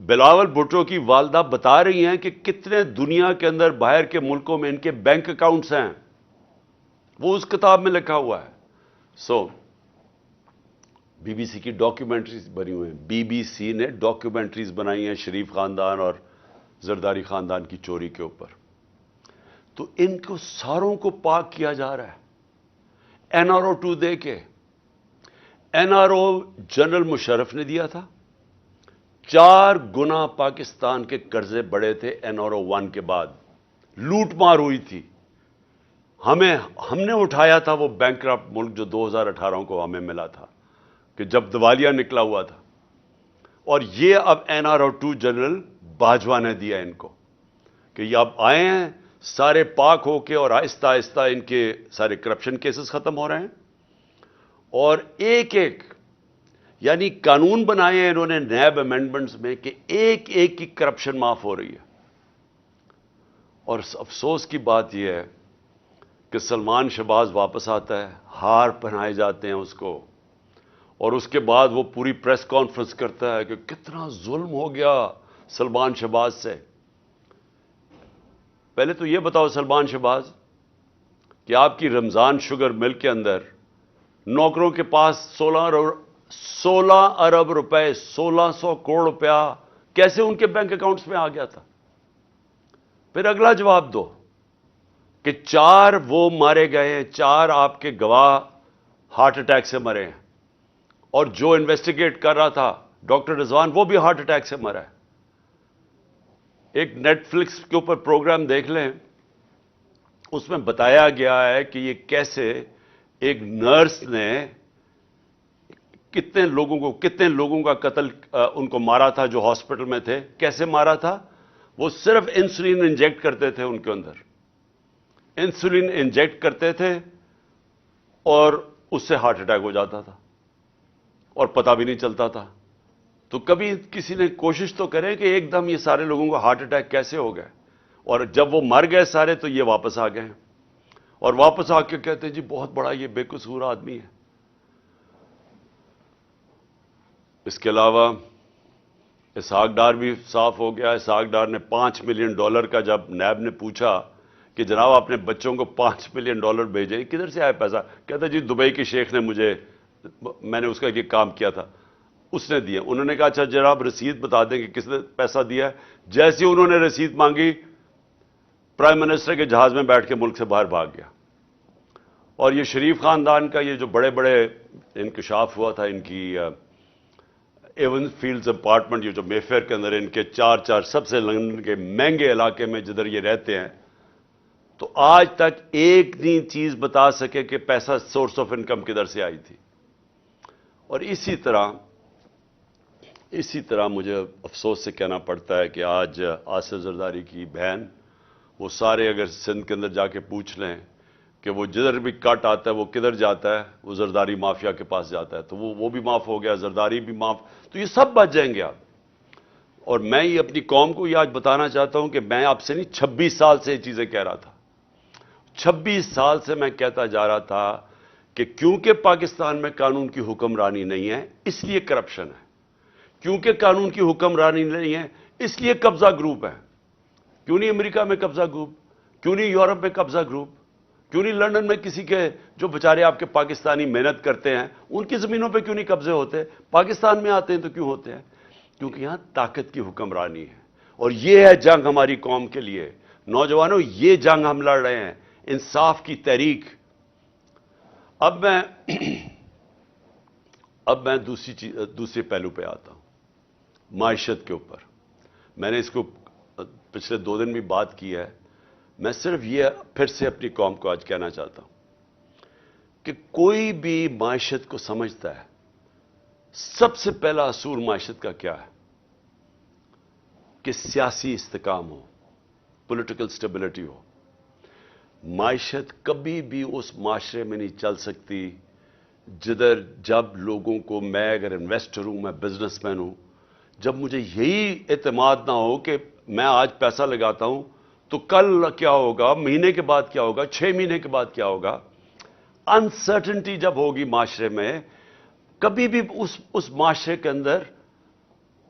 بلاول بھٹو کی والدہ بتا رہی ہیں کہ کتنے دنیا کے اندر باہر کے ملکوں میں ان کے بینک اکاؤنٹس ہیں، وہ اس کتاب میں لکھا ہوا ہے. سو بی بی سی کی ڈاکیومنٹریز بنی ہوئی ہیں، بی بی سی نے ڈاکیومنٹریز بنائی ہیں شریف خاندان اور زرداری خاندان کی چوری کے اوپر. تو ان کو ساروں کو پاک کیا جا رہا ہے این آر او 2 دے کے. N R O General Musharraf نے دیا تھا. 4 گنا پاکستان کے قرضے بڑے تھے این آر او 1 کے بعد. لوٹ مار ہوئی تھی. ہم نے اٹھایا تھا وہ بینکرپٹ ملک جو 2018 کو ہمیں ملا تھا کہ جب دیوالیہ نکلا ہوا تھا. اور یہ اب N R O 2 General Bajwa نے دیا ان کو کہ یہ اب آئے ہیں سارے پاک ہو کے، اور آہستہ آہستہ ان کے سارے کرپشن کیسز ختم ہو رہے ہیں. اور ایک ایک یعنی قانون بنائے ہیں انہوں نے نیب امینڈمنٹس میں کہ ایک ایک کی کرپشن معاف ہو رہی ہے. اور افسوس کی بات یہ ہے کہ سلمان شہباز واپس آتا ہے، ہار پہنائے جاتے ہیں اس کو، اور اس کے بعد وہ پوری پریس کانفرنس کرتا ہے کہ کتنا ظلم ہو گیا سلمان شہباز سے. پہلے تو یہ بتاؤ سلمان شہباز کہ آپ کی رمضان شوگر مل کے اندر نوکروں کے پاس 16 ارب روپے 1600 کروڑ روپیہ کیسے ان کے بینک اکاؤنٹس میں آ گیا تھا؟ پھر اگلا جواب دو کہ 4 وہ مارے گئے ہیں، 4 آپ کے گواہ ہارٹ اٹیک سے مرے ہیں، اور جو انویسٹیگیٹ کر رہا تھا ڈاکٹر رضوان وہ بھی ہارٹ اٹیک سے مرا ہے. ایک نیٹ فلکس کے اوپر پروگرام دیکھ لیں، اس میں بتایا گیا ہے کہ یہ کیسے ایک نرس نے کتنے لوگوں کا قتل ان کو مارا تھا جو ہاسپٹل میں تھے. کیسے مارا تھا؟ وہ صرف انسولین انجیکٹ کرتے تھے ان کے اندر، انسولین انجیکٹ کرتے تھے اور اس سے ہارٹ اٹیک ہو جاتا تھا اور پتہ بھی نہیں چلتا تھا. تو کبھی کسی نے کوشش تو کرے کہ ایک دم یہ سارے لوگوں کو ہارٹ اٹیک کیسے ہو گئے، اور جب وہ مر گئے سارے تو یہ واپس آ گئے اور واپس آ کے کہتے ہیں جی بہت بڑا یہ بے قصور آدمی ہے. اس کے علاوہ اسحاق ڈار بھی صاف ہو گیا. اسحاق ڈار نے $5 ملین کا جب نیب نے پوچھا کہ جناب اپنے بچوں کو $5 ملین بھیجیں، کدھر سے آیا پیسہ؟ کہتا جی دبئی کے شیخ نے میں نے اس کا یہ کام کیا تھا، اس نے دیا. انہوں نے کہا اچھا جناب رسید بتا دیں کہ کس نے پیسہ دیا ہے. جیسے انہوں نے رسید مانگی پرائم منسٹر کے جہاز میں بیٹھ کے ملک سے باہر بھاگ گیا. اور یہ شریف خاندان کا یہ جو بڑے بڑے انکشاف ہوا تھا ان کی ایون فیلڈز اپارٹمنٹ، یہ جو مے فیئر کے اندر ان کے 4 سب سے لندن کے مہنگے علاقے میں جدھر یہ رہتے ہیں، تو آج تک ایک نہیں چیز بتا سکے کہ پیسہ سورس آف انکم کدھر سے آئی تھی. اور اسی طرح مجھے افسوس سے کہنا پڑتا ہے کہ آج آصف زرداری کی بہن، وہ سارے اگر سندھ کے اندر جا کے پوچھ لیں کہ وہ جدھر بھی کٹ آتا ہے وہ کدھر جاتا ہے، وہ زرداری مافیا کے پاس جاتا ہے. تو وہ بھی معاف ہو گیا، زرداری بھی معاف، تو یہ سب بچ جائیں گے آپ. اور میں یہ اپنی قوم کو یہ آج بتانا چاہتا ہوں کہ میں آپ سے نہیں 26 سال سے یہ چیزیں کہہ رہا تھا. 26 سال سے میں کہتا جا رہا تھا کہ کیونکہ پاکستان میں قانون کی حکمرانی نہیں ہے اس لیے کرپشن ہے، کیونکہ قانون کی حکمرانی نہیں ہے اس لیے قبضہ گروپ ہے. کیوں نہیں امریکہ میں قبضہ گروپ؟ کیوں نہیں یورپ میں قبضہ گروپ؟ کیوں نہیں لندن میں کسی کے جو بیچارے آپ کے پاکستانی محنت کرتے ہیں ان کی زمینوں پہ کیوں نہیں قبضے ہوتے؟ پاکستان میں آتے ہیں تو کیوں ہوتے ہیں؟ کیونکہ یہاں طاقت کی حکمرانی ہے. اور یہ ہے جنگ ہماری قوم کے لیے. نوجوانوں یہ جنگ ہم لڑ رہے ہیں، انصاف کی تحریک. اب میں دوسرے پہلو پہ آتا ہوں، معیشت کے اوپر. میں نے اس کو پچھلے 2 دن بھی بات کی ہے. میں صرف یہ پھر سے اپنی قوم کو آج کہنا چاہتا ہوں کہ کوئی بھی معیشت کو سمجھتا ہے، سب سے پہلا اصول معیشت کا کیا ہے کہ سیاسی استحکام ہو، پولیٹیکل سٹیبلٹی ہو. معیشت کبھی بھی اس معاشرے میں نہیں چل سکتی جب لوگوں کو، میں اگر انویسٹر ہوں، میں بزنس مین ہوں، جب مجھے یہی اعتماد نہ ہو کہ میں آج پیسہ لگاتا ہوں تو کل کیا ہوگا، مہینے کے بعد کیا ہوگا، 6 مہینے کے بعد کیا ہوگا. انسرٹنٹی جب ہوگی معاشرے میں، کبھی بھی اس معاشرے کے اندر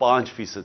5%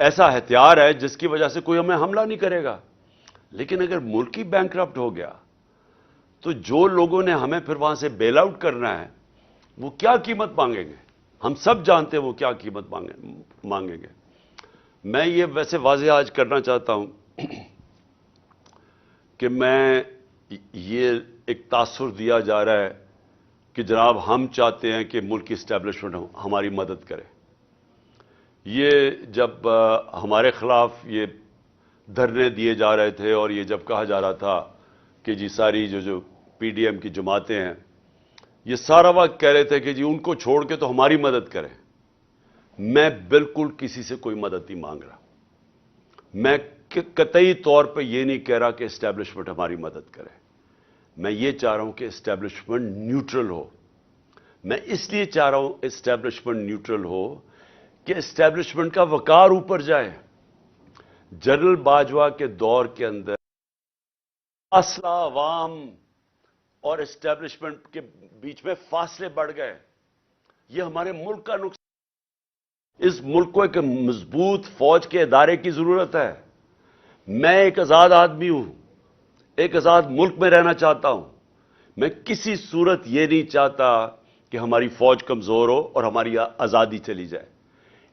ایسا ہتھیار ہے جس کی وجہ سے کوئی ہمیں حملہ نہیں کرے گا. لیکن اگر ملک ہی بینکرپٹ ہو گیا تو جو لوگوں نے ہمیں پھر وہاں سے بیل آؤٹ کرنا ہے وہ کیا قیمت مانگیں گے؟ ہم سب جانتے ہیں وہ کیا قیمت مانگیں گے. میں یہ ویسے واضح آج کرنا چاہتا ہوں کہ میں یہ ایک تاثر دیا جا رہا ہے کہ جناب ہم چاہتے ہیں کہ ملک کی اسٹیبلشمنٹ ہماری مدد کرے. یہ جب ہمارے خلاف یہ دھرنے دیے جا رہے تھے اور یہ جب کہا جا رہا تھا کہ جی ساری جو پی ڈی ایم کی جماعتیں ہیں یہ سارا وقت کہہ رہے تھے کہ جی ان کو چھوڑ کے تو ہماری مدد کریں. میں بالکل کسی سے کوئی مدد نہیں مانگ رہا. میں قطعی طور پہ یہ نہیں کہہ رہا کہ اسٹیبلشمنٹ ہماری مدد کرے. میں یہ چاہ رہا ہوں کہ اسٹیبلشمنٹ نیوٹرل ہو. میں اس لیے چاہ رہا ہوں اسٹیبلشمنٹ نیوٹرل ہو کہ اسٹیبلشمنٹ کا وقار اوپر جائے. جنرل باجوہ کے دور کے اندر فاصلہ عوام اور اسٹیبلشمنٹ کے بیچ میں فاصلے بڑھ گئے. یہ ہمارے ملک کا نقصان. اس ملک کو ایک مضبوط فوج کے ادارے کی ضرورت ہے. میں ایک آزاد آدمی ہوں, ایک آزاد ملک میں رہنا چاہتا ہوں. میں کسی صورت یہ نہیں چاہتا کہ ہماری فوج کمزور ہو اور ہماری آزادی چلی جائے.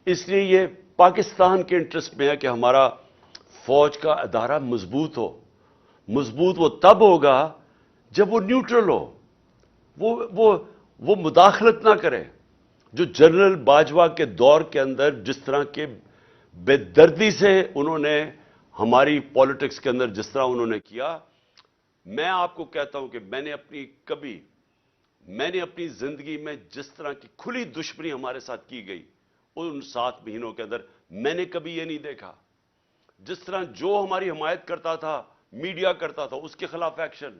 اس لیے یہ پاکستان کے انٹرسٹ میں ہے کہ ہمارا فوج کا ادارہ مضبوط ہو. مضبوط وہ تب ہوگا جب وہ نیوٹرل ہو, وہ مداخلت نہ کرے. جو جنرل باجوہ کے دور کے اندر جس طرح کے بے دردی سے انہوں نے ہماری پالیٹکس کے اندر جس طرح انہوں نے کیا, میں آپ کو کہتا ہوں کہ میں نے اپنی زندگی میں جس طرح کی کھلی دشمنی ہمارے ساتھ کی گئی ان 7 مہینوں کے اندر میں نے کبھی یہ نہیں دیکھا. جس طرح جو ہماری حمایت کرتا تھا, میڈیا کرتا تھا, اس کے خلاف ایکشن,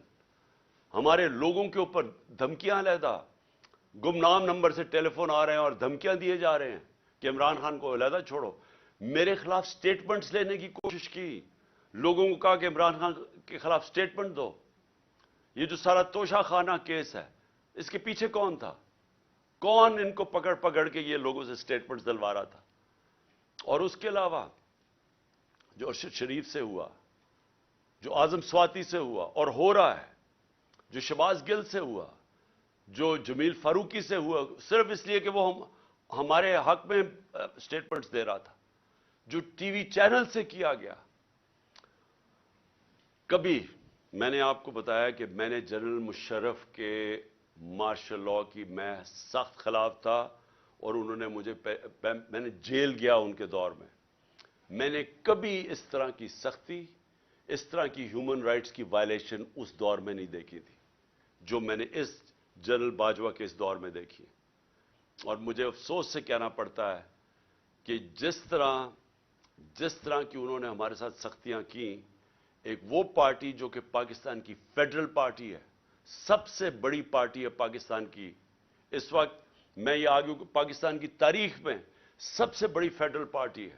ہمارے لوگوں کے اوپر دھمکیاں علیحدہ, گمنام نمبر سے ٹیلی فون آ رہے ہیں اور دھمکیاں دیے جا رہے ہیں کہ عمران خان کو علیحدہ چھوڑو. میرے خلاف سٹیٹمنٹس لینے کی کوشش کی, لوگوں کو کہا کہ عمران خان کے خلاف سٹیٹمنٹ دو. یہ جو سارا توشہ خانہ کیس ہے اس کے پیچھے کون تھا؟ کون ان کو پکڑ کے یہ لوگوں سے سٹیٹمنٹس دلوا رہا تھا؟ اور اس کے علاوہ جو ارشد شریف سے ہوا, جو اعظم سواتی سے ہوا اور ہو رہا ہے, جو شہباز گل سے ہوا, جو جمیل فاروقی سے ہوا, صرف اس لیے کہ وہ ہمارے حق میں سٹیٹمنٹس دے رہا تھا, جو ٹی وی چینل سے کیا گیا. کبھی میں نے آپ کو بتایا کہ میں نے جنرل مشرف کے مارشل لاء کی میں سخت خلاف تھا اور انہوں نے میں نے جیل گیا ان کے دور میں. میں نے کبھی اس طرح کی سختی, اس طرح کی ہیومن رائٹس کی وائلیشن اس دور میں نہیں دیکھی تھی جو میں نے اس جنرل باجوہ کے اس دور میں دیکھی. اور مجھے افسوس سے کہنا پڑتا ہے کہ جس طرح کی انہوں نے ہمارے ساتھ سختیاں کی, ایک وہ پارٹی جو کہ پاکستان کی فیڈرل پارٹی ہے, سب سے بڑی پارٹی ہے پاکستان کی اس وقت, میں یہ آگے کہ پاکستان کی تاریخ میں سب سے بڑی فیڈرل پارٹی ہے.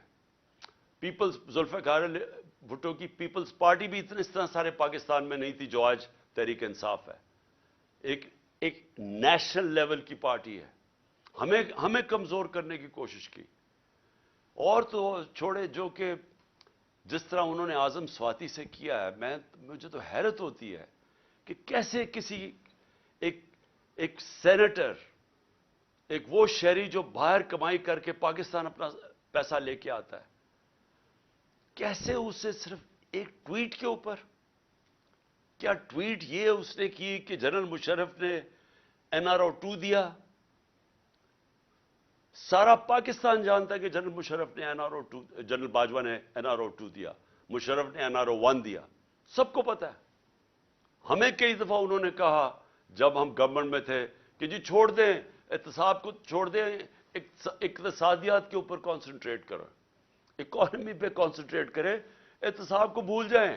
ذوالفقار علی بھٹو کی پیپلز پارٹی بھی اس طرح سارے پاکستان میں نہیں تھی جو آج تحریک انصاف ہے. ایک نیشنل لیول کی پارٹی ہے. ہمیں کمزور کرنے کی کوشش کی. اور تو چھوڑے جو کہ جس طرح انہوں نے اعظم سواتی سے کیا ہے, مجھے تو حیرت ہوتی ہے کہ کیسے کسی ایک سینیٹر, ایک وہ شہری جو باہر کمائی کر کے پاکستان اپنا پیسہ لے کے آتا ہے, کیسے اسے صرف ایک ٹویٹ کے اوپر, کیا ٹویٹ یہ اس نے کی کہ جنرل مشرف نے NRO 2 دیا؟ سارا پاکستان جانتا ہے کہ جنرل مشرف نے جنرل باجوہ نے NRO 2 دیا, مشرف نے NRO 1 دیا, سب کو پتا ہے. ہمیں کئی دفعہ انہوں نے کہا جب ہم گورنمنٹ میں تھے کہ جی چھوڑ دیں احتساب کو, چھوڑ دیں اقتصادیات کے اوپر کانسنٹریٹ کرو, اکانومی پہ کانسنٹریٹ کریں, احتساب کو بھول جائیں.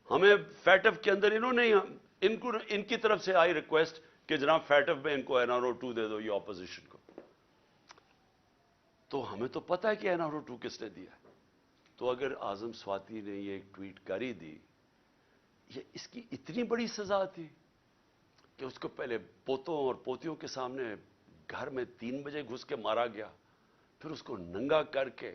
ہمیں فیٹف کے اندر ان کی طرف سے آئی ریکویسٹ کہ جناب فیٹف میں ان کو NRO 2 دے دو, یہ اپوزیشن کو. تو ہمیں تو پتا ہے کہ NRO 2 کس نے دیا. تو اگر اعظم سواتی نے یہ ایک ٹویٹ کری دی, یہ اس کی اتنی بڑی سزا تھی کہ اس کو پہلے پوتوں اور پوتیوں کے سامنے گھر میں 3 بجے گھس کے مارا گیا, پھر اس کو ننگا کر کے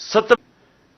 70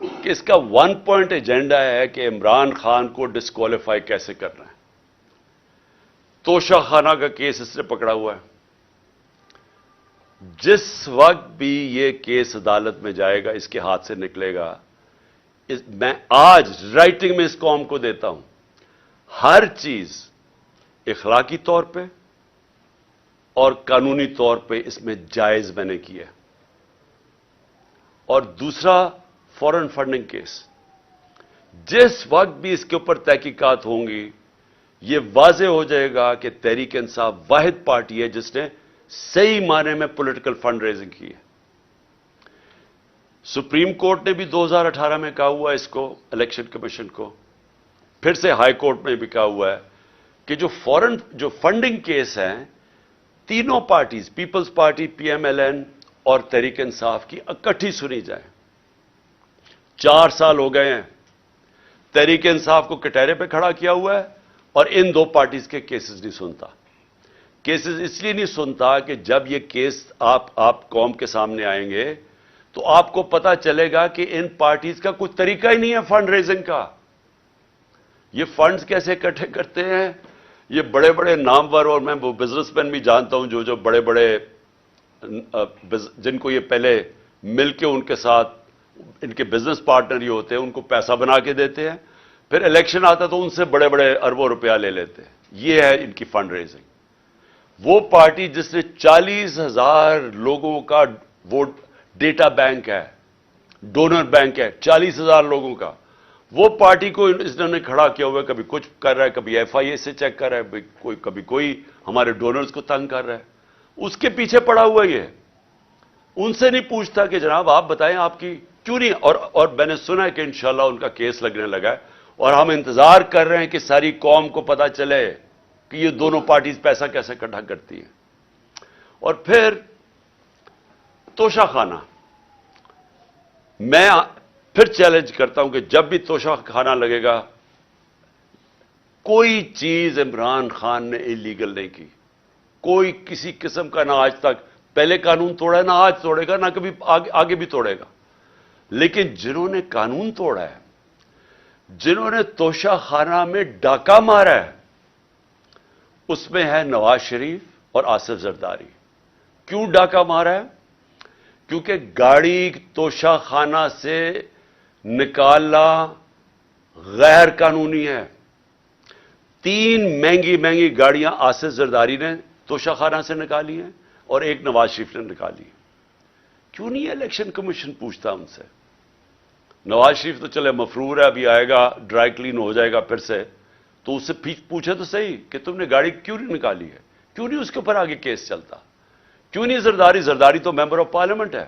کہ اس کا 1 پوائنٹ ایجنڈا ہے کہ عمران خان کو ڈسکوالیفائی کیسے کرنا ہے. توشہ خانہ کا کیس اس نے پکڑا ہوا ہے. جس وقت بھی یہ کیس عدالت میں جائے گا, اس کے ہاتھ سے نکلے گا, میں آج رائٹنگ میں اس قوم کو دیتا ہوں, ہر چیز اخلاقی طور پہ اور قانونی طور پہ اس میں جائز میں نے کیا. اور دوسرا فورن فنڈنگ کیس, جس وقت بھی اس کے اوپر تحقیقات ہوں گی, یہ واضح ہو جائے گا کہ تحریک انصاف واحد پارٹی ہے جس نے صحیح معنی میں پولیٹیکل فنڈ ریزنگ کی ہے. سپریم کورٹ نے بھی 2018 میں کہا ہوا ہے اس کو, الیکشن کمیشن کو, پھر سے ہائی کورٹ میں بھی کہا ہوا ہے کہ جو فنڈنگ کیس ہیں, تینوں parties, Peoples Party, P M L N اور تحریک انصاف کی, اکٹھی سنی جائیں. 4 سال ہو گئے ہیں, تحریک انصاف کو کٹہرے پہ کھڑا کیا ہوا ہے اور ان دو پارٹیز کے کیسز نہیں سنتا. کیسز اس لیے نہیں سنتا کہ جب یہ کیس آپ قوم کے سامنے آئیں گے تو آپ کو پتا چلے گا کہ ان پارٹیز کا کوئی طریقہ ہی نہیں ہے فنڈ ریزنگ کا. یہ فنڈز کیسے اکٹھے کرتے ہیں, یہ بڑے بڑے نامور, اور میں وہ بزنس مین بھی جانتا ہوں جو بڑے بڑے, جن کو یہ پہلے مل کے ان کے ساتھ ان کے بزنس پارٹنر ہی ہوتے ہیں, ان کو پیسہ بنا کے دیتے ہیں, پھر الیکشن آتا تو ان سے بڑے بڑے اربوں روپیہ لے لیتے ہیں. یہ ہے ان کی فنڈ ریزنگ. وہ پارٹی جس نے 40,000 لوگوں کا ووٹ ڈیٹا بینک ہے, ڈونر بینک ہے 40,000 لوگوں کا, وہ پارٹی کو اس نے کھڑا کیا ہوا ہے, کبھی کچھ کر رہا ہے, کبھی ایف آئی اے سے چیک کر رہا ہے, کبھی کوئی ہمارے ڈونرز کو تنگ کر رہا ہے. اس کے پیچھے پڑا ہوا یہ, ان سے نہیں پوچھتا کہ جناب آپ بتائیں آپ کی کیوں نہیں. اور میں نے سنا ہے کہ انشاءاللہ ان کا کیس لگنے لگا ہے, اور ہم انتظار کر رہے ہیں کہ ساری قوم کو پتا چلے کہ یہ دونوں پارٹیز پیسہ کیسے اکٹھا کرتی ہیں. اور پھر توشہ خانہ, میں پھر چیلنج کرتا ہوں کہ جب بھی توشہ خانہ لگے گا, کوئی چیز عمران خان نے انلیگل نہیں کی, کوئی کسی قسم کا, نہ آج تک پہلے قانون توڑا ہے, نہ آج توڑے گا, نہ کبھی آگے بھی توڑے گا. لیکن جنہوں نے قانون توڑا ہے, جنہوں نے توشہ خانہ میں ڈاکہ مارا ہے, اس میں ہے نواز شریف اور آصف زرداری. کیوں ڈاکہ مارا ہے؟ کیونکہ گاڑی توشہ خانہ سے نکالنا غیر قانونی ہے. 3 مہنگی گاڑیاں آصف زرداری نے توشہ خانہ سے نکالی ہیں اور ایک نواز شریف نے نکالی. کیوں نہیں الیکشن کمیشن پوچھتا ان سے؟ نواز شریف تو چلے مفرور ہے, ابھی آئے گا, ڈرائی کلین ہو جائے گا پھر سے, تو اس سے پوچھے تو صحیح کہ تم نے گاڑی کیوں نہیں نکالی ہے, کیوں نہیں اس کے اوپر آگے کیس چلتا, کیوں نہیں زرداری تو ممبر آف پارلیمنٹ ہے,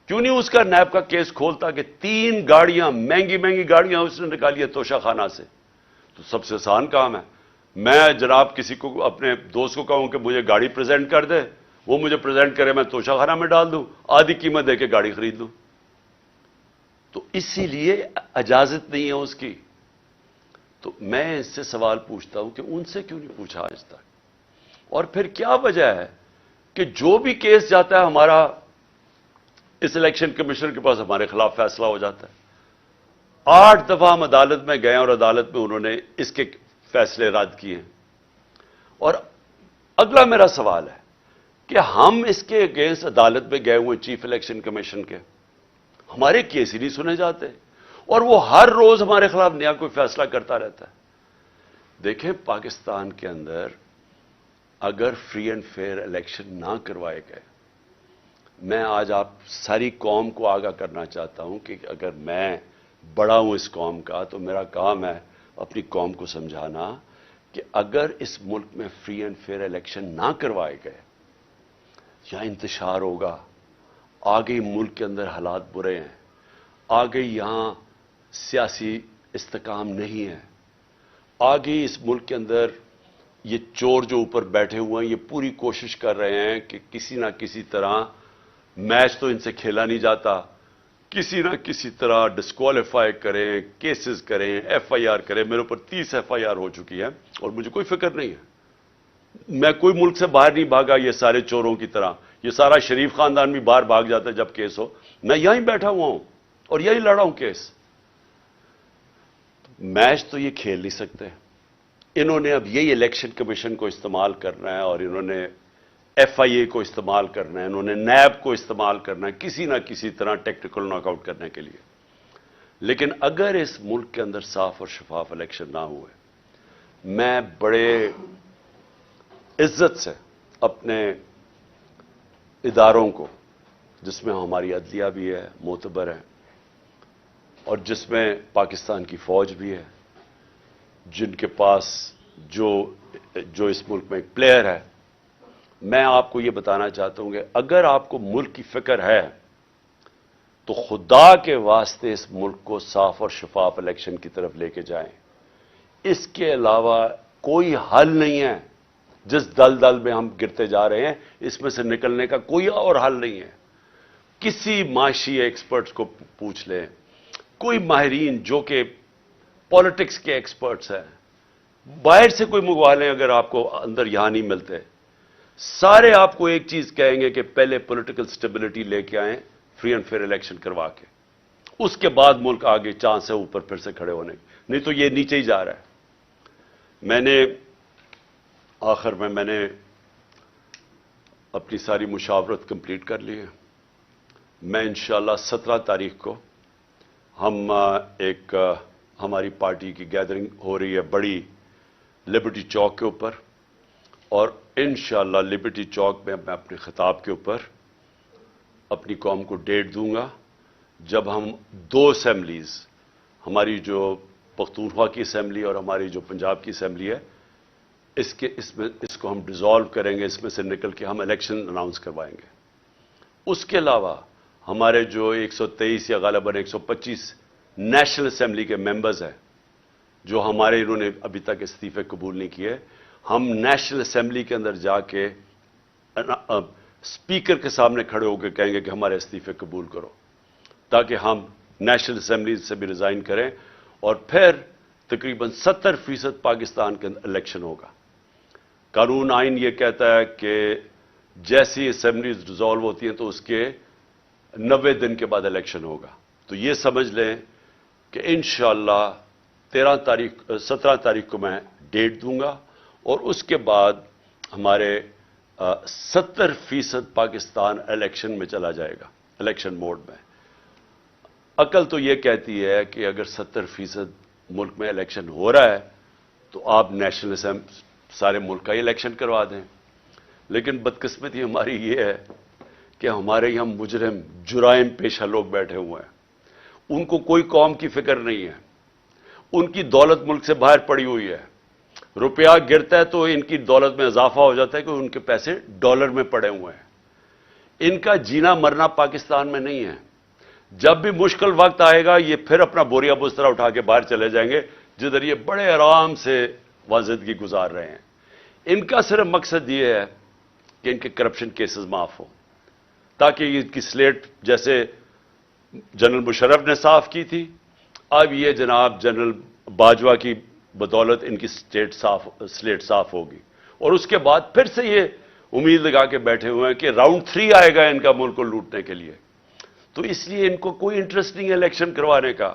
کیوں نہیں اس کا نیب کا کیس کھولتا کہ 3 گاڑیاں مہنگی گاڑیاں اس نے نکالی ہے توشہ خانہ سے. تو سب سے آسان کام ہے, میں جناب کسی کو اپنے دوست کو کہوں کہ مجھے گاڑی پریزنٹ کر دے, وہ مجھے پریزنٹ کرے, میں توشہ خانہ میں ڈال دوں, آدھی قیمت دے کے گاڑی خرید لوں. تو اسی لیے اجازت نہیں ہے اس کی. تو میں اس سے سوال پوچھتا ہوں کہ ان سے کیوں نہیں پوچھا آج تک؟ اور پھر کیا وجہ ہے کہ جو بھی کیس جاتا ہے ہمارا اس الیکشن کمیشن کے پاس, ہمارے خلاف فیصلہ ہو جاتا ہے. 8 دفعہ ہم عدالت میں گئے اور عدالت میں انہوں نے اس کے فیصلے رد کیے. اور اگلا میرا سوال ہے کہ ہم اس کے اگینسٹ عدالت میں گئے ہوئے چیف الیکشن کمیشن کے, ہمارے کیس ہی نہیں سنے جاتے, اور وہ ہر روز ہمارے خلاف نیا کوئی فیصلہ کرتا رہتا ہے. دیکھیں, پاکستان کے اندر اگر فری اینڈ فیئر الیکشن نہ کروائے گئے, میں آج آپ ساری قوم کو آگاہ کرنا چاہتا ہوں کہ اگر میں بڑا ہوں اس قوم کا, تو میرا کام ہے اپنی قوم کو سمجھانا کہ اگر اس ملک میں فری اینڈ فیئر الیکشن نہ کروائے گئے, یا انتشار ہوگا, آگے ملک کے اندر حالات برے ہیں, آگے یہاں سیاسی استحکام نہیں ہے, آگے اس ملک کے اندر یہ چور جو اوپر بیٹھے ہوئے ہیں یہ پوری کوشش کر رہے ہیں کہ کسی نہ کسی طرح, میچ تو ان سے کھیلا نہیں جاتا, کسی نہ کسی طرح ڈسکوالیفائی کریں, کیسز کریں, ایف آئی آر کریں. میرے اوپر 30 ایف آئی آر ہو چکی ہے اور مجھے کوئی فکر نہیں ہے. میں کوئی ملک سے باہر نہیں بھاگا یہ سارے چوروں کی طرح. یہ سارا شریف خاندان بھی باہر بھاگ جاتا ہے جب کیس ہو. میں یہیں بیٹھا ہوا ہوں اور یہی لڑا ہوں کیس. میچ تو یہ کھیل نہیں سکتے. انہوں نے اب یہی الیکشن کمیشن کو استعمال کرنا ہے اور انہوں نے ایف آئی اے کو استعمال کرنا ہے, انہوں نے نیب کو استعمال کرنا ہے کسی نہ کسی طرح ٹیکنیکل ناک آؤٹ کرنے کے لیے. لیکن اگر اس ملک کے اندر صاف اور شفاف الیکشن نہ ہوئے, میں بڑے عزت سے اپنے اداروں کو, جس میں ہماری عدلیہ بھی ہے, معتبر ہے, اور جس میں پاکستان کی فوج بھی ہے, جن کے پاس جو اس ملک میں ایک پلیئر ہے, میں آپ کو یہ بتانا چاہتا ہوں کہ اگر آپ کو ملک کی فکر ہے تو خدا کے واسطے اس ملک کو صاف اور شفاف الیکشن کی طرف لے کے جائیں. اس کے علاوہ کوئی حل نہیں ہے. جس دل میں ہم گرتے جا رہے ہیں, اس میں سے نکلنے کا کوئی اور حل نہیں ہے. کسی معاشی ایکسپرٹس کو پوچھ لیں, کوئی ماہرین جو کہ پالیٹکس کے ایکسپرٹس ہیں, باہر سے کوئی منگوا لیں اگر آپ کو اندر یہاں نہیں ملتے, سارے آپ کو ایک چیز کہیں گے کہ پہلے پولیٹیکل سٹیبلٹی لے کے آئیں, فری اینڈ فیئر الیکشن کروا کے, اس کے بعد ملک آگے چانس ہے اوپر پھر سے کھڑے ہونے کی, نہیں تو یہ نیچے ہی جا رہا ہے. میں نے آخر میں نے اپنی ساری مشاورت کمپلیٹ کر لی ہے. میں انشاءاللہ 17 تاریخ کو ہماری پارٹی کی گیدرنگ ہو رہی ہے بڑی لبرٹی چوک کے اوپر, اور انشاءاللہ لبرٹی چوک میں اپنے خطاب کے اوپر اپنی قوم کو ڈیٹ دوں گا جب ہم 2 اسمبلیز, ہماری جو پختونخوا کی اسمبلی اور ہماری جو پنجاب کی اسمبلی ہے, اس کو ہم ڈیزالو کریں گے, اس میں سے نکل کے ہم الیکشن اناؤنس کروائیں گے. اس کے علاوہ ہمارے جو 123 یا غالباً 125 نیشنل اسمبلی کے ممبرز ہیں جو انہوں نے ابھی تک استعفے قبول نہیں کیے, ہم نیشنل اسمبلی کے اندر جا کے اسپیکر کے سامنے کھڑے ہو کے کہیں گے کہ ہمارے استعفے قبول کرو, تاکہ ہم نیشنل اسمبلی سے بھی ریزائن کریں, اور پھر تقریباً 70% پاکستان کے اندر الیکشن ہوگا. قانون آئین یہ کہتا ہے کہ جیسی اسمبلیز ڈیزالو ہوتی ہیں تو اس کے 90 دن کے بعد الیکشن ہوگا. تو یہ سمجھ لیں کہ انشاءاللہ 17 تاریخ کو میں ڈیٹ دوں گا, اور اس کے بعد ہمارے 70% پاکستان الیکشن میں چلا جائے گا, الیکشن موڈ میں. عقل تو یہ کہتی ہے کہ اگر 70% ملک میں الیکشن ہو رہا ہے تو آپ نیشنل اسمبلی سارے ملک کا ہی الیکشن کروا دیں. لیکن بدقسمتی ہماری یہ ہے کہ ہمارے یہاں مجرم جرائم پیشہ لوگ بیٹھے ہوئے ہیں, ان کو کوئی قوم کی فکر نہیں ہے, ان کی دولت ملک سے باہر پڑی ہوئی ہے. روپیہ گرتا ہے تو ان کی دولت میں اضافہ ہو جاتا ہے کہ ان کے پیسے ڈالر میں پڑے ہوئے ہیں. ان کا جینا مرنا پاکستان میں نہیں ہے. جب بھی مشکل وقت آئے گا یہ پھر اپنا بوریا بسترا اٹھا کے باہر چلے جائیں گے, جدھر یہ بڑے آرام سے زندگی گزار رہے ہیں. ان کا صرف مقصد یہ ہے کہ ان کے کرپشن کیسز معاف ہوں, تاکہ ان کی سلیٹ جیسے جنرل مشرف نے صاف کی تھی, اب یہ جناب جنرل باجوہ کی بدولت ان کی سلیٹ صاف ہوگی, اور اس کے بعد پھر سے یہ امید لگا کے بیٹھے ہوئے ہیں کہ راؤنڈ 3 آئے گا ان کا ملک کو لوٹنے کے لیے. تو اس لیے ان کو کوئی انٹرسٹ نہیں ہے الیکشن کروانے کا.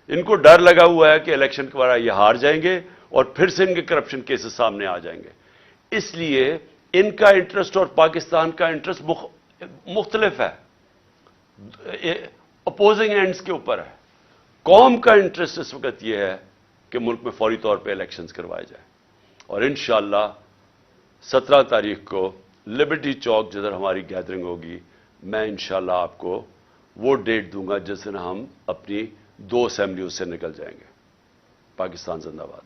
ان کو ڈر لگا ہوا ہے کہ الیکشن کروانا یہ ہار جائیں گے اور پھر سے ان کے کرپشن کیسز سامنے آ جائیں گے. اس لیے ان کا انٹرسٹ اور پاکستان کا انٹرسٹ مختلف ہے, اپوزنگ اینڈز کے اوپر ہے. قوم کا انٹرسٹ اس وقت یہ ہے کہ ملک میں فوری طور پہ الیکشنز کروائے جائیں, اور انشاءاللہ 17 تاریخ کو لبرٹی چوک جدھر ہماری گیدرنگ ہوگی, میں انشاءاللہ آپ کو وہ ڈیٹ دوں گا جس دن ہم اپنی 2 اسمبلیوں سے نکل جائیں گے. پاکستان زندہ باد.